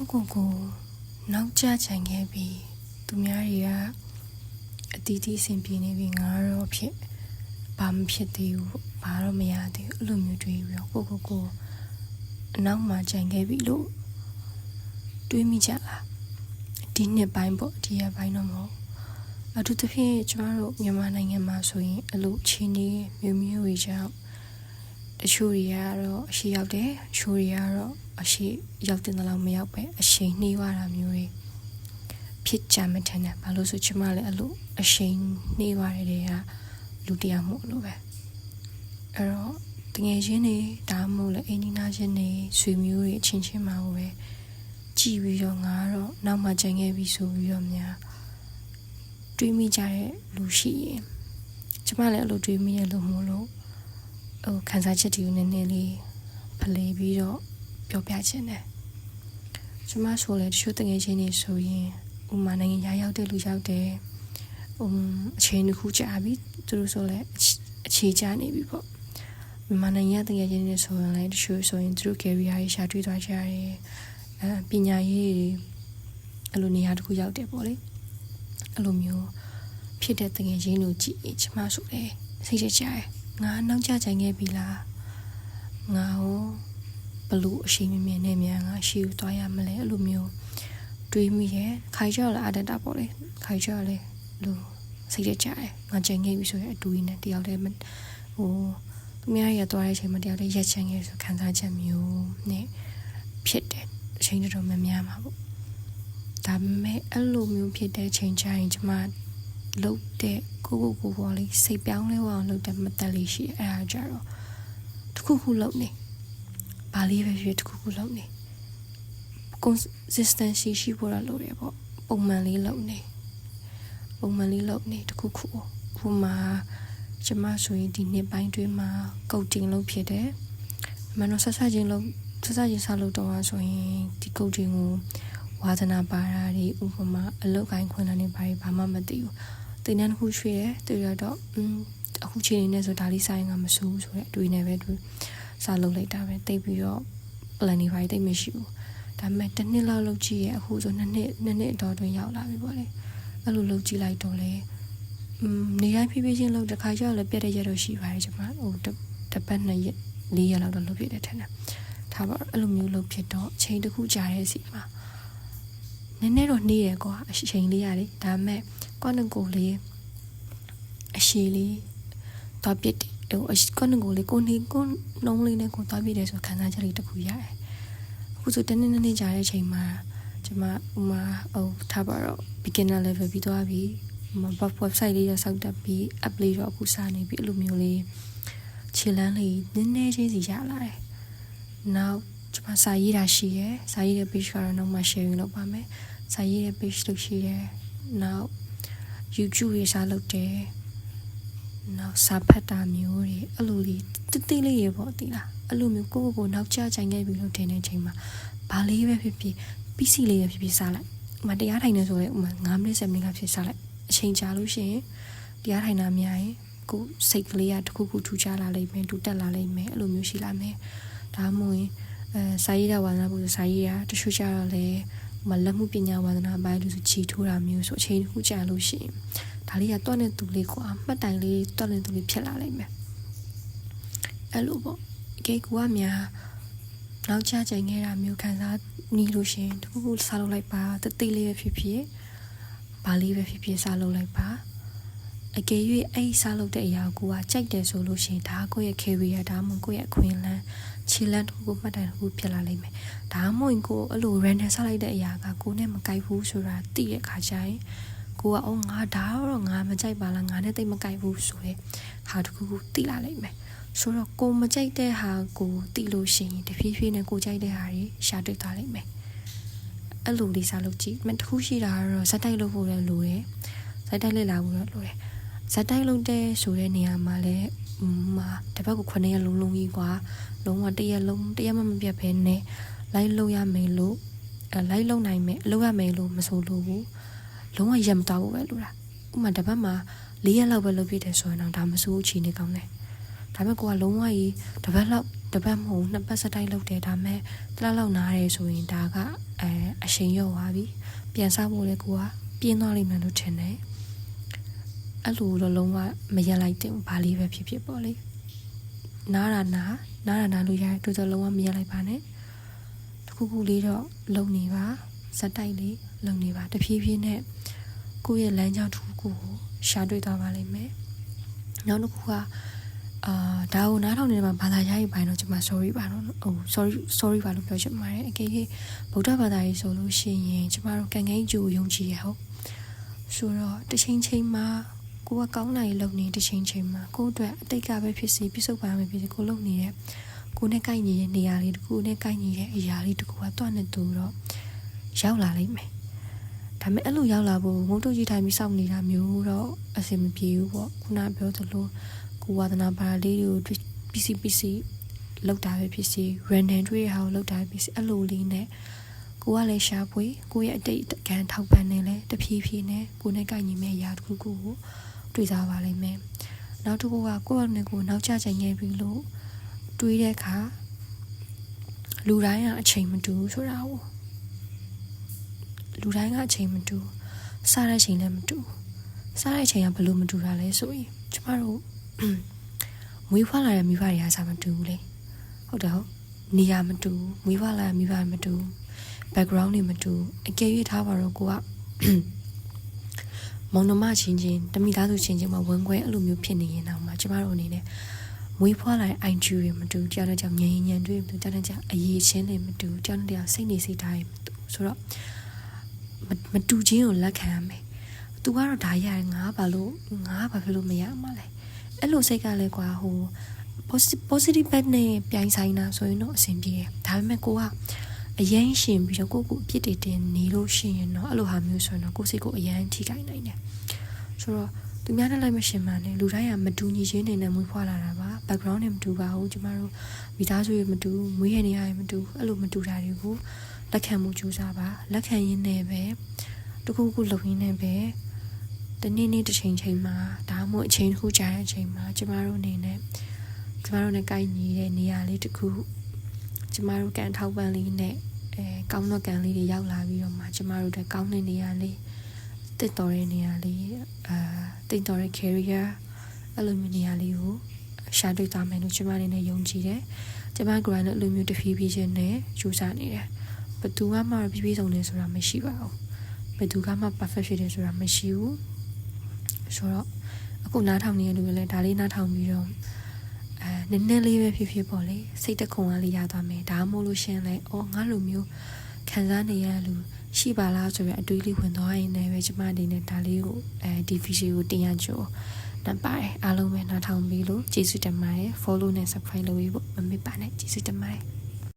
ကိုနောက်ကျချင်ခဲ့ပြီးသူများတွေကအတီးတီးအဆင်ပြေနေပြီငါတော့ဖြစ်ဘာမှဖြစ်သေးဘူးဘာတော့မရသေးဘူးအဲ့လိုမျိုးတွေးပြီးတော့ကိုအနောက်မှာကြံခဲ့ပြီလို့တွေးမိကြလားဒီနှစ်ပိုင်းပေါ့ဒီရက်ပိုင်းတော့မဟုတ်အထူးသဖြင့်ကျမတို့မြန်မာနိုင်ငံမှာဆိုရင်အလို့ချင်းနေမျိုးမျိုးတွေကြောင့်တချို့တွေကတော့အရှိရောက်တယ်တချို့တွေကတော့အရှိရောက်တဲ့လောက်မရောက်ပဲအရှိန်နှီးသွားတာမျိုးတွေဖြစ်ကြမှထင်တယ်ဘာလို့ဆိုကျမလည်းအလို့အရှိန်နှီးသွားတဲ့ကလူတရားမှုလို့ပဲအဲ့တော့တကယ်ချင်းနေဒါမှမဟုတ်လေအင်းနီနာချင်းနေဆွေမျိုးတွေအချင်းချင်းမှာပဲကြည်ပြီးတော့ငါတော့နောက်မှကြံခဲ့ပြီဆိုပြီးတော့များတွေးမိကြတဲ့လူရှိရင်ကျမလည်းအဲ့လိုတွေးမိရလို့မို့လို့ခန်းစားချက်တွေကိုနည်းနည်းလေးဖလှယ်ပြီးတော့ပြောပြချင်တယ်ကျမဆိုလည်းတချို့တကယ်ချင်းနေဆိုရင်ဥမာနိုင်ငံရောက်တဲ့လူရောက်တယ်အချိန်တစ်ခုကြာပြီသူတို့ဆိုလည်းအခြေချနေပြီပေါ့မြန်မာနိုင်ငံတကယ်ချင်းနေဆိုရင်လည်းတချို့ဆိုရင်သူတို့ career ရေးရှာတွေ့သွားကြတယ်ပညာရေးတွေအဲ့လိုနေရာတစ်ခုရောက်တယ်ပေါ့လေအဲ့လိုမျိုးဖြစ်တဲ့တကယ်ချင်းတို့ကြည့်ကျမဆိုလည်းစိတ်ကြတယ်ငါနောက်ကျကြိုင်ခဲ့ပြီလားငါရောဘလို့အရှိမမြင်နေမြန်ငါရှိကိုသွားရမလဲအဲ့လိုမျိုးတွေးမိရဲ့ခိုင်ကျော်လည်းအတတာပေါ့လေခိုင်ကျော်လည်းလို့စိတ်ကြတယ်ငါကြိုင်ခဲ့ပြီဆိုရင်အတူကြီးနဲ့တယောက်တည်းသူများရသွားတဲ့အချိန်မှာတယောက်တည်းရက်ချင်ခဲ့ဆိုခံစားချက်မျိုးနဲ့ဖြစ်တယ်အချိန်တော်များများမှာပေါ့ဒါပေမဲ့အဲ့လိုမျိုးဖြစ်တဲ့အချိန်ကျရင်ကျမလုတ်တဲ့ကိုပေါ့လေစိတ်ပြောင်းလဲအောင်လုတ်တဲ့မတက်လေးရှိအဲ့ဒါကြတော့တခုခုလုတ်နေဘာလေးပဲဖြစ်တခုခုလုတ်နေ consistency ရှိဖို့လို့ရပေါ့ပုံမှန်လေးလုတ်နေတခုခုဟိုမှာကျမဆိုရင်ဒီနှစ်ပိုင်းတွင်းမှာကုတ်တင်လုပ်ဖြစ်တယ်မနောဆက်ချင်းစလုပ်တော့ဆိုရင်ဒီကုတ်တင်ကိုဝါသနာပါတာဒီဥပမာအလုတ်ကိုင်းခွန်းတာနေဘာမှမသိဘူးတင်တန်းတစ်ခုရွှေ့တယ်သူရတော့အခုချိန်နေဆိုဒါလေးဆိုင်ကမဆိုးဆိုတဲ့အတွေ့နဲ့ပဲသူစလုပ်လိုက်တာပဲတိတ်ပြီးတော့ plan နေပါတိတ်မရှိဘူးဒါပေမဲ့တစ်နှစ်လောက်လုပ်ကြည့်ရဲ့အခုဆိုနှစ်နှစ်တော့တွင်ရောက်လာပြီပေါ့လေအဲ့လိုလုပ်ကြည့်လိုက်တော့လေနေတိုင်းဖြည်းဖြည်းချင်းလုပ်တစ်ခါကျတော့လည်းပြတ်တဲ့ရက်တော့ရှိပါတယ်ကျွန်မတစ်ပတ်2ရက်4ရက်လောက်တော့လုပ်ပြတယ်ထင်တယ်ဒါပေါ့အဲ့လိုမျိုးလုပ်ဖြစ်တော့အချိန်တစ်ခုကြာတဲ့စီမှာနည်းနည်းတော့နှေးရကွာအချိန်လေးရတယ်ဒါပေမဲ့ကောနကိုလေးအရှိလေးတော့ပြစ်တယ်ကောနကိုလေးကိုနှုံးလေးနဲ့ကိုတော့ပြစ်တယ်ဆိုခံစားချက်လေးတစ်ခုရတယ်အခုဆိုတနေ့ကြာတဲ့အချိန်မှာကျွန်မထားပါတော့ beginner level ပြီးသွားပြီwebsite လေးတော့စောက်တက်ပြီး app လေးတော့အခုစနေပြီအဲ့လိုမျိုးလေးခြေလမ်းလေးနည်းနည်းချင်းစီရလာတယ်နောက်ကျွန်မစာရေးတာရှိရယ်စာရေးတဲ့ page ကတော့နောက်မှ sharing လုပ်ပါမယ်စာရေးတဲ့ page လုပ်ရှိရယ်နောက် YouTube ရေးစာလုပ်တယ်နောက်စာဖတ်တာမျိုးတွေအဲ့လိုလေးတိလေးရေပေါ့တိလားအဲ့လိုမျိုးကိုနောက်ကျကြိုင်ခဲ့ပြီလို့ထင်တဲ့အချိန်မှာဘာလေးပဲဖြစ်ဖြစ် PC လေးပဲဖြစ်ဖြစ်စားလိုက်ဥမာတရားထိုင်နေဆိုလဲဥမာ9မိနစ်10မိနစ်ကဖြစ်စားလိုက်အချိန်ကြာလို့ရှိရင်တရားထိုင်တာများရင်ကိုစိတ်ကလေးကတစ်ခုခုထူခြားလာလိမ့်မယ်တူတက်လာလိမ့်မယ်အဲ့လိုမျိုးရှိလာမယ်ဒါမှမဟုတ်စာရေးတာဝါသနာဖို့စာရေးတာတချို့ကျတော့လေမလက်မှုပညာဝါသနာပိုင်းလို့ဆိုချီထိုးတာမျိုးဆိုအချိန်တစ်ခုကြာလို့ရှိရင်ဒါလေးကတော့တဲ့သူလေးကွာမှတ်တိုင်လေးတော့တဲ့သူလေးဖြစ်လာလိမ့်မယ်အဲ့လိုပေါ့ကေကူကများနောက်ကျကြိုင်ခဲ့တာမျိုးခံစားနေလို့ရှိရင်တခုခုစားလုပ်လိုက်ပါတိလေးပဲဖြစ်ဖြစ်ဘာလေးပဲဖြစ်ဖြစ်စားလုပ်လိုက်ပါအကယ်၍အဲ့စားလုပ်တဲ့အရာကိုကြိုက်တယ်ဆိုလို့ရှိရင်ဒါကိုယ့်ရဲ့ career ဒါမှမဟုတ်ကိုယ့်ရဲ့အခွင့်အလမ်းခြေလမ်းတစ်ခုမှတ်တိုင်တစ်ခုဖြစ်လာလိမ့်မယ်ဒါမှမဟုတ်ကိုအဲ့လို random စားလိုက်တဲ့အရာကကိုနဲ့မကိုက်ဘူးဆိုတာသိတဲ့အခါကျရင်ကိုကငါဒါတော့ငါမကြိုက်ပါလားငါနဲ့တိတ်မကိုက်ဘူးဆိုတဲ့ဟာတစ်ခုခုသိလာလိမ့်မယ်ဆိုတော့ကိုမကြိုက်တဲ့ဟာကိုသိလို့ရှိရင်တဖြည်းဖြည်းနဲ့ကိုကြိုက်တဲ့ဟာတွေရှာတွေ့သွားလိမ့်မယ်အဲ့လိုလေးစားလုပ်ကြည့်မတစ်ခုရှိတာကတော့ဇက်တိုက်လုပ်ဖို့လည်းလိုတယ်ဇက်တိုက်လေ့လာဖို့လည်းလိုတယ်ဇက်တိုက်လုပ်တဲ့ဆိုတဲ့နေရာမှာလည်းတစ်ပတ်ကို9ရက်လုံးကြီးကွာလုံးဝတစ်ရက်မှမပြတ်ဘဲနဲ့လိုက်လုပ်ရမယ်လို့လိုက်လုပ်နိုင်မယ်လုပ်ရမယ်လို့မဆိုလို့ဘူးလုံးဝရမတော့ဘူးပဲလို့လားဥမာတစ်ပတ်မှာ4ရက်လောက်ပဲလုပ်ပြတယ်ဆိုရင်တော့ဒါမစိုးအခြေအနေကောင်းတယ်ဒါပေမဲ့ကိုကလုံးဝကြီးတစ်ပတ်လောက် တပတ်မဟုတ်နှစ်ပတ်စတိုက်လုပ်တယ်ဒါမဲ့တလားလောက်နားရဲဆိုရင်ဒါကအချိန်ရော့သွားပြီပြန်စားဖို့လဲကိုကပြင်းသွားလိမ့်မယ်လို့ထင်တယ်အဲ့လိုတော့လုံးဝမရက်လိုက်တဲ့ဘာလေးပဲဖြစ်ဖြစ်ပေါ့လေနားလို့ရတယ်တူတော့လုံးဝမရက်လိုက်ပါနဲ့တခုခုလေးတော့လုံနေပါစတိုက်လေးလုံနေပါတဖြည်းဖြည်းနဲ့ကိုယ့်ရဲ့လမ်းကြောင်းတစ်ခုကိုရှာတွေ့သွားပါလိမ့်မယ်နောက်တစ်ခုကဒါကိုနားထောင်နေမှာဘာသာရေးပိုင်းတော့ကျွန်မ sorry ပါတော့sorry ပါလို့ပြောချင်ပါတယ်အကယ်၍ဗုဒ္ဓဘာသာရေးဆိုလို့ရှိရင်ကျွန်မတို့ကံကန်းကျိုးယုံကြည်ရဟုတ်ဆိုတော့တစ်ချိန်မှာကိုကကောင်းတာကြီးလုပ်နေတစ်ချိန်မှာကိုယ့်အတွက်အတိတ်ကပဲဖြစ်စီပြစ္ဆုတ်ပါမယ်ဖြစ်စီကိုလုပ်နေတဲ့ကိုနဲ့ကိုက်ညီတဲ့နေရာလေးတစ်ခုနဲ့ကိုက်ညီတဲ့အရာလေးတစ်ခုကတွန့်နေတူတော့ရောက်လာလိမ့်မယ်ဒါပေမဲ့အဲ့လိုရောက်လာဖို့ငုံတုတ်ကြီးထိုင်ပြီးစောင့်နေတာမျိုးတော့အဆင်မပြေဘူးပေါ့ခုနပြောသလိုကိုဝါသနာပါလေးတွေကိုပစ္စည်းလောက်တာပဲဖြစ်စီ random တွေ့ရအောင်လောက်တာပဲဖြစ်စီအဲ့လိုလေးနဲ့ကိုကလည်းရှာဖွေကိုရဲ့အတိတ်ကံထောက်ပံ့နေလဲတဖြည်းဖြည်းနဲ့ကိုနဲ့ကိုက်ညီမဲ့အရာတစ်ခုခုကိုတွေ့စားပါလိမ့်မယ်နောက်တစ်ခုကကိုယ့်အနေကိုနောက်ကျချိန်ငယ်ပြီလို့တွေးတဲ့အခါလူတိုင်းကအချိန်မတူဘူးဆိုတာကိုလူတိုင်းကအချိန်မတူစားတဲ့ချိန်လည်းမတူစားတဲ့ချိန်ကဘယ်လိုမတူတာလဲဆိုရင်ကျမတို့မွေးဖွားလာတဲ့မိဘတွေကစားမတူဘူးလေဟုတ်တယ်ဟုတ်နေရာမတူမွေးဖွားလာတဲ့မိဘမတူ background တွေမတူအကယ်၍ထားပါတော့ကိုကမောင်နှမချင်းတမိသားစုချင်းမှာဝင်ခွဲအဲ့လိုမျိုးဖြစ်နေရင်တော့မှကျမတို့အနေနဲ့မွေးဖွားလာတဲ့ IQ တွေမတူကြောက်တဲ့ကြောင့်ငြိမ်ညံတွေမတူကြောက်တဲ့ကြောင့်အရေးချင်းတွေမတူကြောက်တဲ့ကြောင့်စိတ်နေစိတ်ထားတွေမတူဆိုတော့မတူချင်းကိုလက်ခံရမယ်။ तू ကတော့ဒါရတယ်ငါဘာဖြစ်လို့မရမှာလဲ။အဲ့လိုစိတ်ကလည်းကွာဟို positive ဘက်နဲ့ပြိုင်ဆိုင်တာဆိုရင်တော့အဆင်ပြေတယ်။ဒါပေမဲ့ကိုကအရင်ရှင်ပြီးတော့ကိုအပြစ်တွေတင်နေလို့ရှိရင်တော့အဲ့လိုဟာမျိုးဆိုရင်တော့ကိုစိတ်ကိုအရင်ထိခိုက်နိုင်တယ်။ဆိုတော့သူများနဲ့လိုက်မရှင်ပါနဲ့လူတိုင်းကမတူညီချင်းတွေနဲ့မွေးဖွားလာတာပါ background တွေမတူပါဘူးကျမတို့မိသားစုတွေမတူမွေးရနေရတွေမတူအဲ့လိုမတူတာတွေကိုလက်ခံမှုကြိုးစားပါလက်ခံရင်းနဲ့ပဲတခုခုလုပ်ရင်းနဲ့ပဲတနေ့တစ်ချိန်မှာဒါမှမဟုတ်အချိန်တစ်ခုကြာတဲ့အချိန်မှာကျမတို့အနေနဲ့ကျမတို့နဲ့ကိုက်ညီတဲ့နေရာလေးတစ်ခုကျမတို့ကန်ထောက်ပံ့လေးနဲ့ကောင်းတော့ကန်လေးတွေရောက်လာပြီးတော့မှကျမတို့တဲ့ကောင်းတဲ့နေရာလေးတက်တော်တဲ့နေရာလေးတက်တော်တဲ့ career အဲ့လိုမျိုးနေရာလေးကိုရှာတွေ့သွားမယ်လို့ကျမအနေနဲ့ယုံကြည်တယ်ကျမ grind လို့လိုမျိုးတစ်ဖြည်းဖြည်းချင်းနဲ့ကြိုးစားနေတယ်ဘယ်သူမှပြည့်စုံတယ်ဆိုတာမရှိပါဘူးဘယ်သူမှ perfect ဖြစ်တယ်ဆိုတာမရှိဘူးဆိုတော့အခုနားထောင်နေတဲ့လူတွေလည်းဒါလေးနားထောင်ပြီးတော့နည်းနည်းလေးပဲဖြစ်ဖြစ်ပေါ့လေစိတ်တခုံအားလေးရသွားမယ်ဒါမှမဟုတ်လို့ရှင်လဲငါလိုမျိုးခံစားနေရလူရှိပါလားဆိုပြီးအတွေးလေးဝင်သွားရင်လည်းပဲကျမအနေနဲ့ဒါလေးကိုဒီ video ကိုတင်ရကြနံပါတ်အားလုံးပဲနားထောင်ပြီးလို့ကျေးဇူးတင်ပါတယ် follow နဲ့ subscribe လုပ်ပြီးဖို့မမေ့ပါနဲ့ကျေးဇူးတင်ပါတယ်